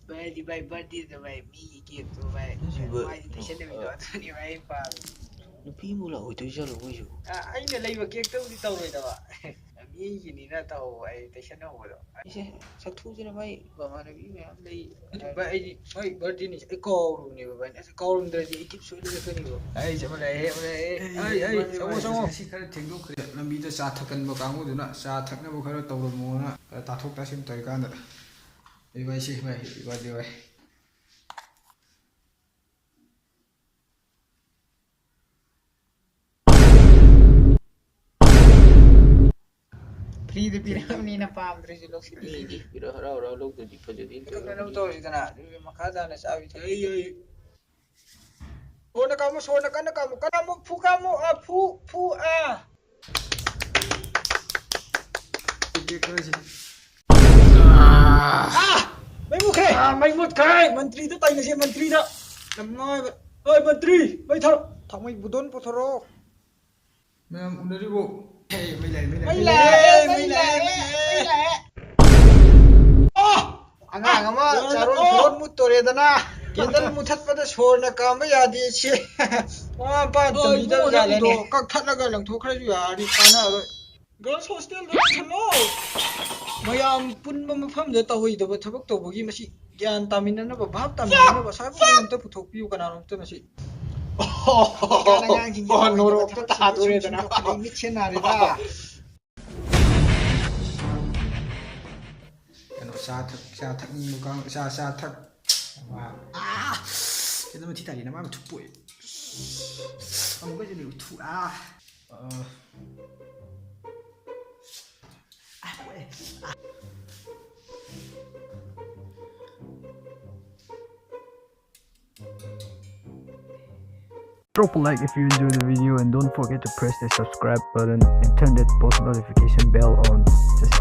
भाई भाई बर्थडे तो भाई मी केक तो भाई भाई टेंशन नहीं लो तो नहीं भाई पा नुपी मुला होई तो चलो मोइसु ꯑꯩꯅ ꯂꯩꯕ ꯀꯦꯛꯇꯕꯨꯗꯤ ꯇꯧꯔꯣꯏꯗꯕ ꯃꯤꯒꯤꯅꯤꯅ ꯇꯧ ꯑꯩ ꯇꯦꯟꯁꯟ ꯍꯧꯕꯗꯣ 이제 sakthusina mai mamanabi mayam lei ꯚꯥꯏ ꯑꯩꯗꯤ ꯍꯣꯏ ꯕꯔꯊꯗꯦꯅꯤ ꯑꯩ ꯀꯥꯎꯔꯨꯕꯅꯦꯕ ꯚꯥꯏ ꯑꯁ ꯀꯥꯎꯔꯝꯗ꯭ꯔꯗꯤ ꯑꯩ ꯇꯤꯞ ꯁꯣꯏꯗꯔꯛꯀꯅꯤꯕ ꯑꯩ ꯆꯠꯄ ꯂꯥꯛꯑꯦ ꯑꯩ ꯆꯪꯉꯣ ꯆꯪꯉꯣ ꯉꯁꯤ ꯈꯔ ꯊꯦꯡꯗꯣꯛꯈ꯭ꯔꯦ ꯂꯝꯕꯤꯗ ꯆꯥ ꯊꯛꯀꯟꯕ ꯀꯥꯡꯕꯨꯗꯨꯅ ꯆꯥ ꯊꯛꯅꯕ ꯈꯔ ꯇꯧꯔꯝꯃꯣꯅ ꯇꯥꯊꯣꯛ ꯇꯥꯁꯤꯟ ꯇꯧꯔꯤꯀꯥꯟꯗ ꯚꯥꯏꯁꯤ ꯚꯥꯏ ꯕꯥꯔꯗꯦ ꯚꯥꯏ ꯐ꯭ꯔꯤꯗ ꯄꯤꯔꯛꯑꯕꯅꯤꯅ ꯄꯥꯝꯗ꯭ꯔꯁꯨ ꯂꯧꯁꯤꯜꯂꯤ pira hara hara log to dipajadi ꯀꯩꯅꯣ ꯇꯧꯔꯤꯗꯅ ꯑꯗꯨꯒꯤ ꯃꯈꯥ ꯇꯥꯅ ꯆꯥꯕꯤ ꯑꯩ ꯁꯣꯔꯅ ꯀꯥꯃꯨ ꯁꯣꯔꯅ ꯀꯟꯅ ꯀꯥꯃꯨ ꯀꯥꯃꯨ ꯐꯨ ꯀꯥꯃꯨ ꯐꯨ ꯃꯩ ꯃꯨꯠꯈ꯭ꯔꯦ ꯃꯩ ꯃꯨꯠꯈ꯭ꯔꯦ ꯃꯟꯇ꯭ꯔꯤꯗ ꯇꯥꯏꯅꯁꯦ ꯃꯟꯇ꯭ꯔꯤꯗ ꯅꯝꯅꯥꯏꯕ ꯍꯣꯏ ꯃꯟꯇ꯭ꯔꯤ ꯃꯩ ꯊꯥꯔꯣ ꯊꯥꯡꯃꯩ ꯕꯨꯗꯣꯟ ꯄꯨꯊꯣꯔꯛꯑꯣ ꯃꯌꯥꯝ ꯎꯅꯔꯤꯕꯣ ꯃꯩ ꯂꯥꯛꯑꯦ ꯑꯉꯥꯡ ꯑꯃ ꯆꯥꯔꯣꯟ ꯐꯨꯔꯣꯟ ꯃꯨꯠꯇꯣꯔꯦꯗꯅ ꯀꯦꯟꯗꯜ ꯃꯨꯊꯠꯄꯗ ꯁꯣꯔꯅ ꯀꯥꯝꯕ ꯌꯥꯗꯦ ꯁꯤ ꯃꯃꯥ ꯃꯄꯥ ꯇꯝꯕꯤꯗꯕꯖꯥꯠꯂꯅꯦ ꯀꯛꯊꯠꯂꯒ ꯂꯪꯊꯣꯛꯈ꯭ꯔꯁꯨ ꯌꯥꯔꯗꯤ ꯀꯥꯟꯅꯔꯣꯏ ꯒꯔꯜꯁ ꯍꯣꯁꯇꯦꯜꯗ ꯂꯣꯏꯁꯜꯂꯣ ꯃꯌꯥꯝ ꯄꯨꯟꯕ ꯃꯐꯝꯗ ꯇꯧꯍꯩꯗꯕ ꯊꯕꯛ ꯇꯧꯕꯒꯤ ꯃꯁꯤ ꯒ꯭ꯌꯥꯟ ꯇꯥꯃꯤꯟꯅꯅꯕ ꯚꯥꯞ ꯇꯥꯃꯤꯟꯅꯅꯕ ꯁꯥꯏꯕꯣꯝ ꯑꯝꯇ ꯄꯨꯊꯣꯛꯄꯤꯌꯨ ꯀꯅꯥꯅꯣꯝꯇ ꯃꯁꯤ ꯅꯣꯔꯣꯛꯇ ꯇꯥꯗꯣꯔꯦꯗꯅ ꯃꯤꯠꯁꯦ ꯅꯥꯔꯦꯗ ꯀꯩꯅꯣ ꯆꯥ ꯊꯛꯅꯤꯡꯕ ꯀꯥꯡ ꯆꯥ ꯊꯛ ꯀꯩꯅꯣ ꯃꯊꯤ ꯇꯥꯔꯤꯅ ꯃꯥ ꯃꯊꯨꯞ ꯄꯣꯛꯑꯦ ꯑꯃꯨꯛꯀꯁꯨ ꯊꯨ Drop a like if you enjoyed the video and don't forget to press the subscribe button and turn that post notification bell on. Just